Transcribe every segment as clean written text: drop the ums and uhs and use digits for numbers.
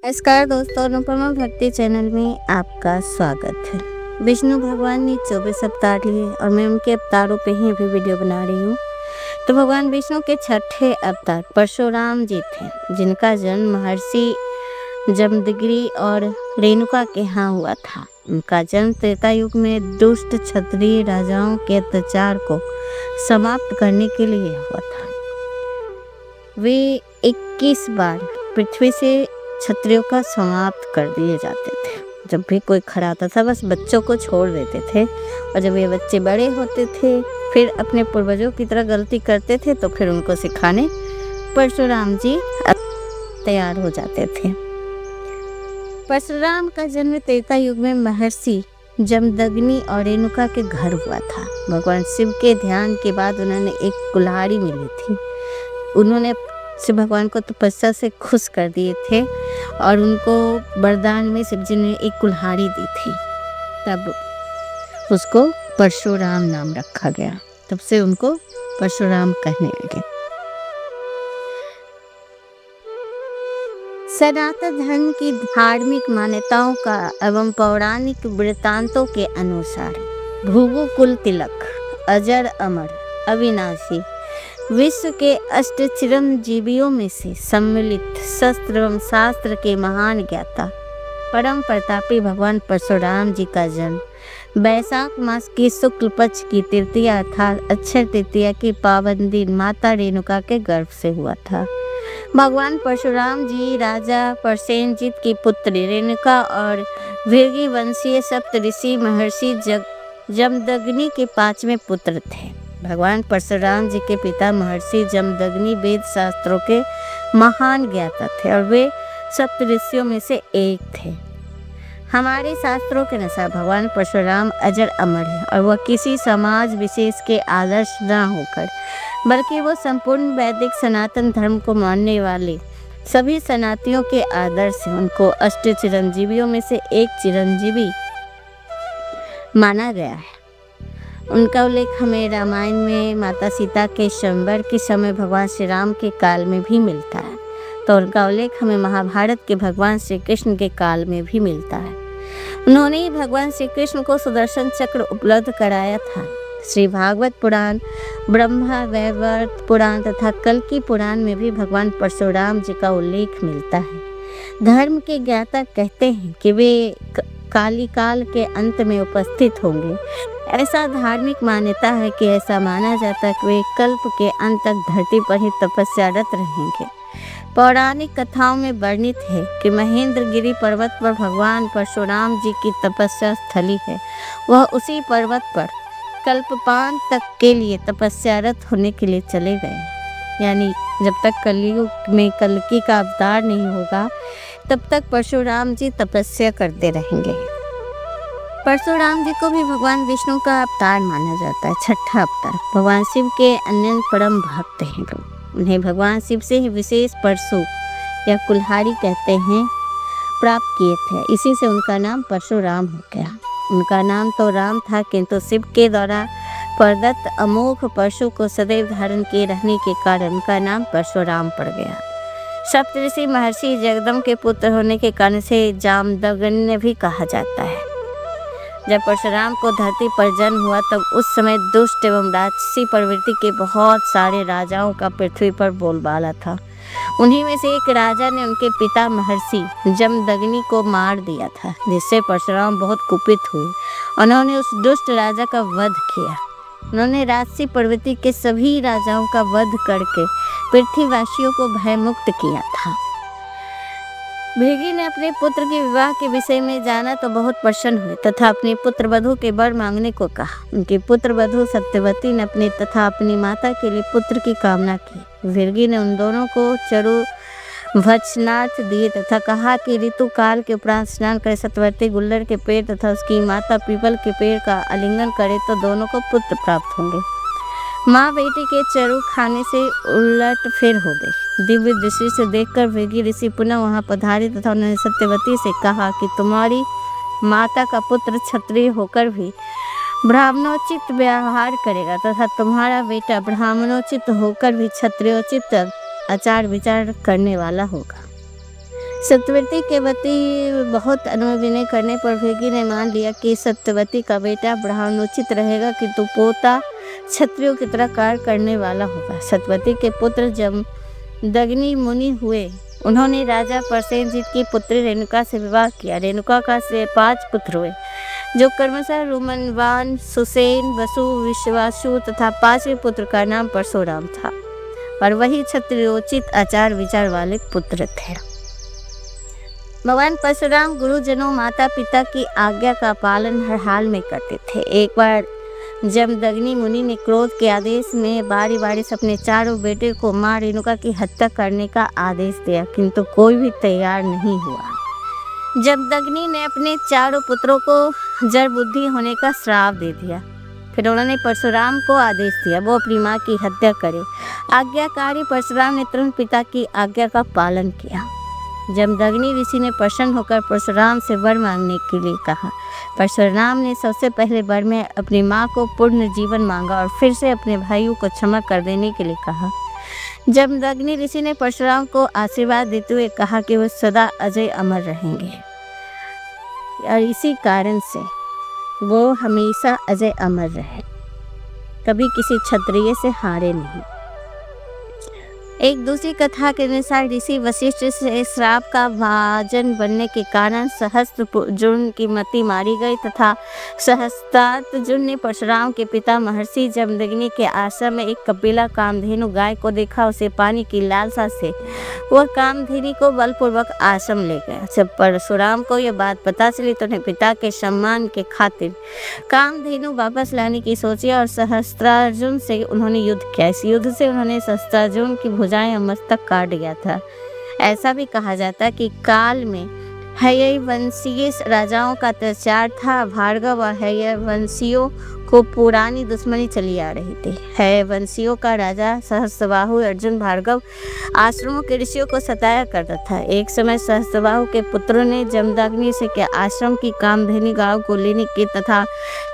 नमस्कार दोस्तों, अनुपमा भक्ति चैनल में आपका स्वागत है। विष्णु भगवान ने 24 अवतार लिए और मैं उनके अवतारों पे ही अभी वीडियो बना रही हूँ। तो भगवान विष्णु के छठे अवतार परशुराम जी थे, जिनका जन्म महर्षि जमदग्नि और रेणुका के यहाँ हुआ था। उनका जन्म त्रेता युग में दुष्ट क्षत्रिय राजाओं के अत्याचार को समाप्त करने के लिए हुआ था। वे 21 बार पृथ्वी से क्षत्रियों का समाप्त कर दिए जाते थे। जब भी कोई खड़ा आता था बस बच्चों को छोड़ देते थे, और जब ये बच्चे बड़े होते थे फिर अपने पूर्वजों की तरह गलती करते थे तो फिर उनको सिखाने परशुराम जी तैयार हो जाते थे। परशुराम का जन्म त्रेता युग में महर्षि जमदग्नि और रेणुका के घर हुआ था। भगवान शिव के ध्यान के बाद उन्होंने एक कुल्हाड़ी मिली थी। उन्होंने शिव भगवान को तपस्या से खुश कर दिए थे और उनको वरदान में शिव जी ने एक कुल्हाड़ी दी थी। तब उसको परशुराम नाम रखा गया। तब से उनको परशुराम कहने लगे। सनातन धर्म की धार्मिक मान्यताओं का एवं पौराणिक वृत्तांतों के अनुसार भृगु कुल तिलक अजर अमर अविनाशी विश्व के अष्ट चिरंजीवियों में से सम्मिलित शस्त्र एवं शास्त्र के महान ज्ञाता परम प्रतापी भगवान परशुराम जी का जन्म वैशाख मास की शुक्ल पक्ष की तृतीया अर्थात अक्षय तृतीया की पावन दिन माता रेणुका के गर्भ से हुआ था। भगवान परशुराम जी राजा परसेनजीत की पुत्री रेणुका और भृगु वंशीय सप्त ऋषि महर्षि जमदग्नि के पांचवें पुत्र थे। भगवान परशुराम जी के पिता महर्षि जमदग्नि वेद शास्त्रों के महान ज्ञाता थे और वे सप्त ऋषियों में से एक थे। हमारे शास्त्रों के अनुसार भगवान परशुराम अजर अमर है और वह किसी समाज विशेष के आदर्श न होकर बल्कि वो संपूर्ण वैदिक सनातन धर्म को मानने वाले सभी सनातियों के आदर्श हैं। उनको अष्ट चिरंजीवियों में से एक चिरंजीवी माना गया है। उनका उल्लेख हमें रामायण में माता सीता के स्वयंवर के समय भगवान श्री राम के काल में भी मिलता है, तो उनका उल्लेख हमें महाभारत के भगवान श्री कृष्ण के काल में भी मिलता है। उन्होंने ही भगवान श्री कृष्ण को सुदर्शन चक्र उपलब्ध कराया था। श्री भागवत पुराण, ब्रह्मा वैवर्त पुराण तथा कल्कि पुराण में भी भगवान परशुराम जी का उल्लेख मिलता है। धर्म के ज्ञाता कहते हैं कि वे काली काल के अंत में उपस्थित होंगे। ऐसा धार्मिक मान्यता है कि ऐसा माना जाता है कि वे कल्प के अंत तक धरती पर ही तपस्यारत रहेंगे। पौराणिक कथाओं में वर्णित है कि महेंद्रगिरी पर्वत पर भगवान परशुराम जी की तपस्या स्थली है। वह उसी पर्वत पर कल्पपान तक के लिए तपस्यारत होने के लिए चले गए। यानी जब तक कलयुग में कल्कि का अवतार नहीं होगा तब तक परशुराम जी तपस्या करते रहेंगे। परशुराम जी को भी भगवान विष्णु का अवतार माना जाता है। छठा अवतार भगवान शिव के अन्य परम भक्त हैं। उन्हें भगवान शिव से ही विशेष परशु या कुल्हाड़ी कहते हैं प्राप्त किए थे। इसी से उनका नाम परशुराम हो गया। उनका नाम तो राम था, किंतु शिव के द्वारा प्रदत्त अमोघ परशु को सदैव धारण किए रहने के कारण उनका नाम परशुराम पड़ गया। सप्तऋषि महर्षि जगदम्ब के पुत्र होने के कारण से जामदग्नि भी कहा जाता है। जब परशुराम को धरती पर जन्म हुआ तब उस समय दुष्ट एवं राक्षसी प्रवृत्ति के बहुत सारे राजाओं का पृथ्वी पर बोलबाला था। उन्हीं में से एक राजा ने उनके पिता महर्षि जमदग्नि को मार दिया था, जिससे परशुराम बहुत कुपित हुए। उन्होंने उस दुष्ट राजा का वध किया। उन्होंने राक्षसी प्रवृत्ति के सभी राजाओं का वध करके पृथ्वीवासियों को भयमुक्त किया था। भृगु ने अपने पुत्र के विवाह के विषय में जाना तो बहुत प्रसन्न हुए तथा अपने पुत्र वधू के वर मांगने को कहा। उनकी पुत्र वधू सत्यवती ने अपने तथा अपनी माता के लिए पुत्र की कामना की। भृगु ने उन दोनों को चरु भक्षणार्थ दिए तथा कहा कि ऋतु काल के उपरांत स्नान करे, सत्यवती गुल्लर के पेड़ तथा उसकी माता पीपल के पेड़ का आलिंगन करे तो दोनों को पुत्र प्राप्त होंगे। माँ बेटी के चरु खाने से उलट फिर हो गई। दिव्य दृष्टि से देखकर भृगु ऋषि पुनः वहां पधारे तथा उन्होंने सत्यवती से कहा कि तुम्हारी माता का पुत्र क्षत्रिय होकर भी ब्राह्मणोचित व्यवहार करेगा तथा तुम्हारा बेटा ब्राह्मणोचित होकर भी क्षत्रियोचित आचार विचार करने वाला होगा। सत्यवती के पति बहुत अनुविनय करने पर भृगु ने मान लिया कि सत्यवती का बेटा ब्राह्मणोचित रहेगा, किंतु पोता क्षत्रियों की तरह कार्य करने वाला होगा। सत्यवती के पुत्र जमदग्नि मुनि हुए। उन्होंने राजा प्रसेनजीत की पुत्री रेणुका से विवाह किया। रेणुका का से 5 पुत्र हुए, जो क्रमशः रुमनवान, सुसेन, वसु, विश्वासु तथा 5वें पुत्र का नाम परशुराम था, और वही क्षत्रियोचित आचार विचार वाले पुत्र थे। भगवान परशुराम गुरुजनों, माता पिता की आज्ञा का पालन हर हाल में करते थे। एक बार जमदग्नि मुनि ने क्रोध के आदेश में बारी बारी से अपने 4 बेटे को मां रेणुका की हत्या करने का आदेश दिया, किंतु कोई भी तैयार नहीं हुआ। जमदग्नि ने अपने 4 पुत्रों को जड़ बुद्धि होने का श्राप दे दिया। फिर उन्होंने परशुराम को आदेश दिया वो अपनी मां की हत्या करे। आज्ञाकारी परशुराम ने तुरंत पिता की आज्ञा का पालन किया। जमदग्नि ऋषि ने प्रसन्न होकर परशुराम से वर मांगने के लिए कहा। परशुराम ने सबसे पहले वर में अपनी मां को पूर्ण जीवन मांगा और फिर से अपने भाइयों को क्षमा कर देने के लिए कहा। जमदग्नि ऋषि ने परशुराम को आशीर्वाद देते हुए कहा कि वो सदा अजय अमर रहेंगे, और इसी कारण से वो हमेशा अजय अमर रहे, कभी किसी क्षत्रिय से हारे नहीं। एक दूसरी कथा के अनुसार ऋषि वशिष्ठ से श्राप का भाजन बनने के कारण सहस्त्रजुम्न की मति मारी गई तथा सहस्त्रार्जुन ने परशुराम के पिता महर्षि जमदग्नि के आश्रम में एक कपिला कामधेनु गाय को देखा। उसे पानी की लालसा से वह कामधेनु को बलपूर्वक आश्रम ले गया। जब परशुराम को यह बात पता चली तो उन्हें पिता के सम्मान के खातिर कामधेनु वापस लाने की सोची और सहस्त्रार्जुन से उन्होंने युद्ध किया। इस युद्ध से उन्होंने सहस्त्रार्जुन की भुजाएं और मस्तक काट दिया था। ऐसा भी कहा जाता है कि काल में हयवंशीय राजाओं का अत्याचार था। भार्गव और हयवंशियों को पुरानी दुश्मनी चली आ रही थी। हयवंशियों का राजा सहस्त्रबाहु अर्जुन भार्गव आश्रमों के ऋषियों को सताया करता था। एक समय सहस्त्रबाहु के पुत्रों ने जमदग्नि से के आश्रम की कामधेनु गांव को लेने की तथा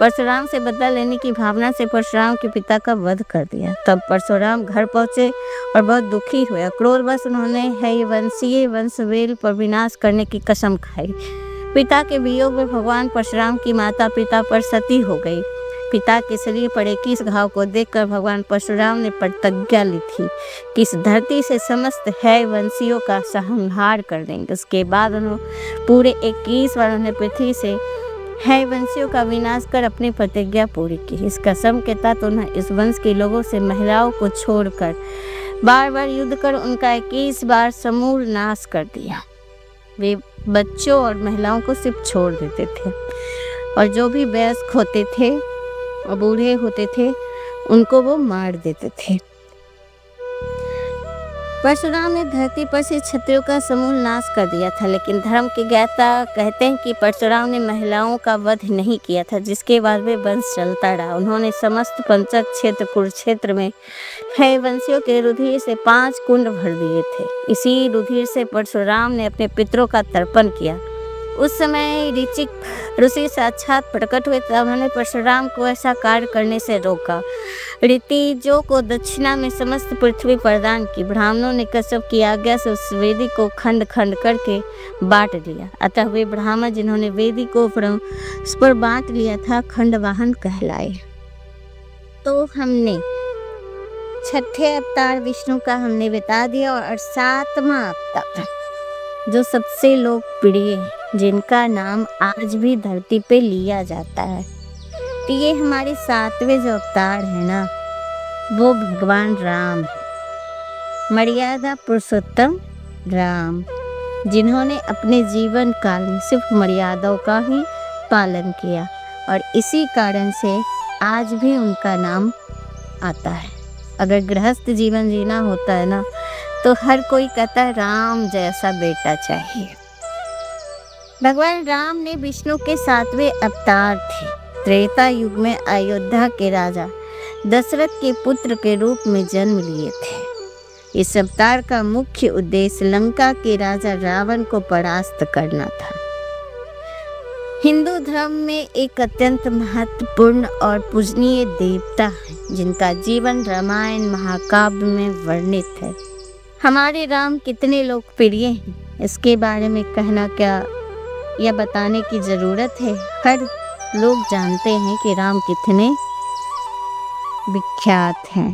परशुराम से बदला लेने की भावना से परशुराम के पिता का वध कर दिया। तब परशुराम घर पहुंचे और बहुत दुखी हुए। क्रोधवश उन्होंने हयवंशीय वंशवेल पर विनाश करने की कसम खाई। पिता के वियोग में भगवान परशुराम की माता पिता पर सती हो गई। पिता के शरीर पर 21 घाव को देखकर भगवान परशुराम ने प्रतिज्ञा ली थी कि इस धरती से समस्त हयवंशियों का संहार कर देंगे। उसके बाद उन्होंने पूरे 21 बार उन्हें पृथ्वी से हयवंशियों का विनाश कर अपनी प्रतिज्ञा पूरी की। इस कसम के तहत उन्हें इस वंश के लोगों से महिलाओं को छोड़कर बार बार युद्ध कर उनका 21 बार समूल नाश कर दिया। वे बच्चों और महिलाओं को सिर्फ छोड़ देते थे, और जो भी वयस्क होते थे और बूढ़े होते थे उनको वो मार देते थे। परशुराम ने धरती पर से क्षत्रियों का समूल नाश कर दिया था, लेकिन धर्म के ज्ञाता कहते हैं कि परशुराम ने महिलाओं का वध नहीं किया था, जिसके बाद वे वंश चलता रहा। उन्होंने समस्त पंचक क्षेत्र कुरुक्षेत्र में हयवंशियों के रुधिर से 5 कुंड भर दिए थे। इसी रुधिर से परशुराम ने अपने पितरों का तर्पण किया। उस समय ऋचिक ऋषि साक्षात प्रकट हुए, तब उन्होंने परशुराम को ऐसा कार्य करने से रोका। ऋतिजों को दक्षिणा में समस्त पृथ्वी प्रदान की। ब्राह्मणों ने कश्यप की आज्ञा से उस वेदी को खंड खंड करके बांट लिया। अतः वे ब्राह्मण जिन्होंने वेदी को उस पर बांट लिया था खंडवाहन कहलाए। तो हमने 6ठे अवतार विष्णु का हमने बता दिया, और 7वां अवतार जो सबसे लोकप्रिय है, जिनका नाम आज भी धरती पे लिया जाता है, तो ये हमारे 7वें जो अवतार है ना, वो भगवान राम है। मर्यादा पुरुषोत्तम राम, जिन्होंने अपने जीवन काल में सिर्फ मर्यादाओं का ही पालन किया, और इसी कारण से आज भी उनका नाम आता है। अगर गृहस्थ जीवन जीना होता है ना, तो हर कोई कहता है राम जैसा बेटा चाहिए। भगवान राम ने विष्णु के 7वें अवतार थे। त्रेता युग में अयोध्या के राजा दशरथ के पुत्र के रूप में जन्म लिए थे। इस अवतार का मुख्य उद्देश्य लंका के राजा रावण को परास्त करना था। हिंदू धर्म में एक अत्यंत महत्वपूर्ण और पूजनीय देवता है, जिनका जीवन रामायण महाकाव्य में वर्णित है। हमारे राम कितने लोकप्रिय हैं। इसके बारे में कहना क्या या बताने की ज़रूरत है। हर लोग जानते हैं कि राम कितने विख्यात हैं।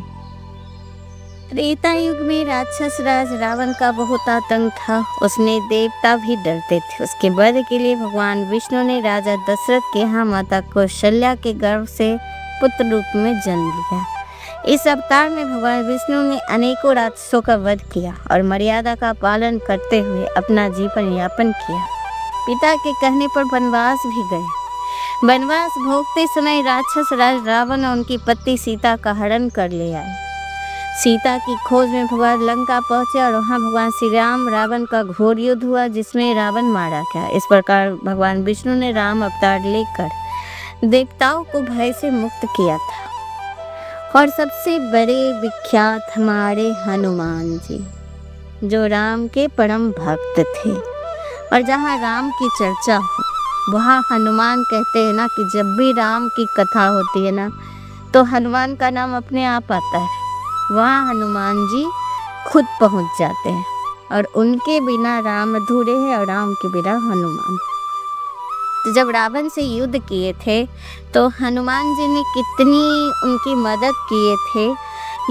त्रेता युग में राक्षस राज रावण का बहुत आतंक था। उसने देवता भी डरते थे। उसके वध के लिए भगवान विष्णु ने राजा दशरथ के यहाँ माता कौशल्या के गर्भ से पुत्र रूप में जन्म लिया। इस अवतार में भगवान विष्णु ने अनेकों राक्षसों का वध किया और मर्यादा का पालन करते हुए अपना जीवन यापन किया। पिता के कहने पर वनवास भी गए। वनवास भोगते समय राक्षस राज रावण और उनकी पत्नी सीता का हरण कर ले आए। सीता की खोज में भगवान लंका पहुंचे और वहां भगवान श्री राम रावण का घोर युद्ध हुआ, जिसमें रावण मारा गया। इस प्रकार भगवान विष्णु ने राम अवतार लेकर देवताओं को भय से मुक्त किया था। और सबसे बड़े विख्यात हमारे हनुमान जी, जो राम के परम भक्त थे। और जहाँ राम की चर्चा हो वहाँ हनुमान कहते हैं ना कि जब भी राम की कथा होती है ना तो हनुमान का नाम अपने आप आता है। वहाँ हनुमान जी खुद पहुँच जाते हैं और उनके बिना राम अधूरे हैं और राम के बिना हनुमान। तो जब रावण से युद्ध किए थे तो हनुमान जी ने कितनी उनकी मदद किए थे,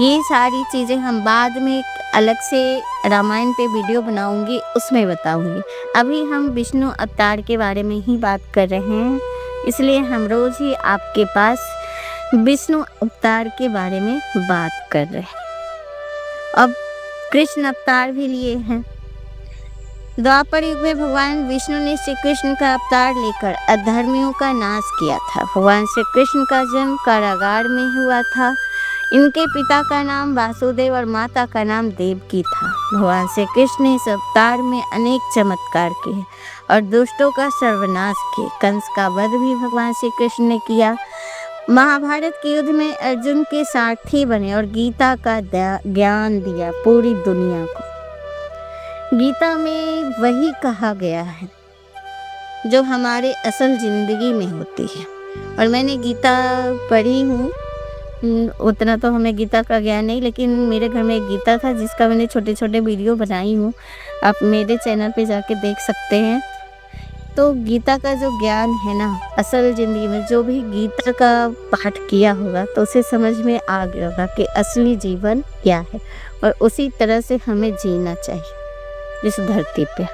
ये सारी चीज़ें हम बाद में अलग से रामायण पे वीडियो बनाऊंगी, उसमें बताऊंगी। अभी हम विष्णु अवतार के बारे में ही बात कर रहे हैं, इसलिए हम रोज़ ही आपके पास विष्णु अवतार के बारे में बात कर रहे हैं। अब कृष्ण अवतार भी लिए हैं। द्वापर युग में भगवान विष्णु ने श्री कृष्ण का अवतार लेकर अधर्मियों का नाश किया था। भगवान श्री कृष्ण का जन्म कारागार में हुआ था। इनके पिता का नाम वासुदेव और माता का नाम देवकी था। भगवान श्री कृष्ण ने इस अवतार में अनेक चमत्कार किए और दुष्टों का सर्वनाश किए। कंस का वध भी भगवान श्री कृष्ण ने किया। महाभारत के युद्ध में अर्जुन के सारथी बने और गीता का ज्ञान दिया पूरी दुनिया को। गीता में वही कहा गया है जो हमारे असल ज़िंदगी में होती है। और मैंने गीता पढ़ी हूँ, उतना तो हमें गीता का ज्ञान नहीं, लेकिन मेरे घर में एक गीता था जिसका मैंने छोटे छोटे वीडियो बनाई हूँ, आप मेरे चैनल पे जाके देख सकते हैं। तो गीता का जो ज्ञान है ना, असल ज़िंदगी में जो भी गीता का पाठ किया होगा तो उसे समझ में आ गया होगा कि असली जीवन क्या है और उसी तरह से हमें जीना चाहिए इस धरती पे।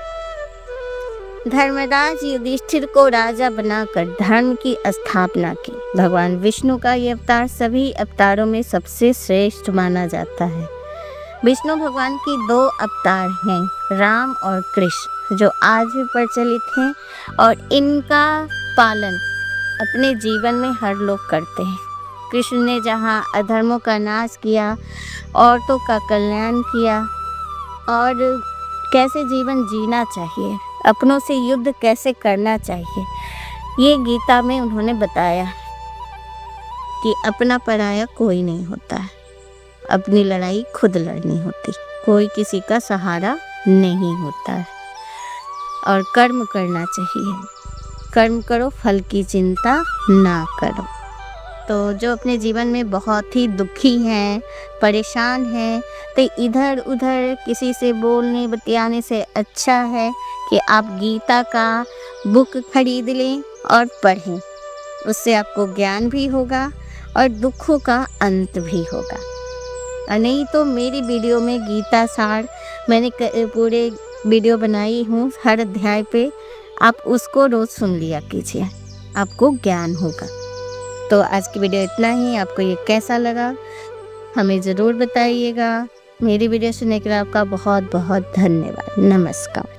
धर्मराज युधिष्ठिर को राजा बनाकर धर्म की स्थापना की। भगवान विष्णु का ये अवतार सभी अवतारों में सबसे श्रेष्ठ माना जाता है। विष्णु भगवान की दो अवतार हैं, राम और कृष्ण, जो आज भी प्रचलित हैं और इनका पालन अपने जीवन में हर लोग करते हैं। कृष्ण ने जहाँ अधर्मों का नाश किया, औरतों का कल्याण किया और कैसे जीवन जीना चाहिए, अपनों से युद्ध कैसे करना चाहिए, ये गीता में उन्होंने बताया कि अपना पराया कोई नहीं होता है, अपनी लड़ाई खुद लड़नी होती, कोई किसी का सहारा नहीं होता है और कर्म करना चाहिए। कर्म करो, फल की चिंता ना करो। तो जो अपने जीवन में बहुत ही दुखी हैं, परेशान हैं, तो इधर उधर किसी से बोलने बतियाने से अच्छा है कि आप गीता का बुक खरीद लें और पढ़ें। उससे आपको ज्ञान भी होगा और दुखों का अंत भी होगा। और नहीं तो मेरी वीडियो में गीता सार मैंने पूरे वीडियो बनाई हूँ, हर अध्याय पे आप उसको रोज़ सुन लिया कीजिए, आपको ज्ञान होगा। तो आज की वीडियो इतना ही। आपको ये कैसा लगा हमें ज़रूर बताइएगा। मेरी वीडियो सुनने के लिए आपका बहुत बहुत धन्यवाद। नमस्कार।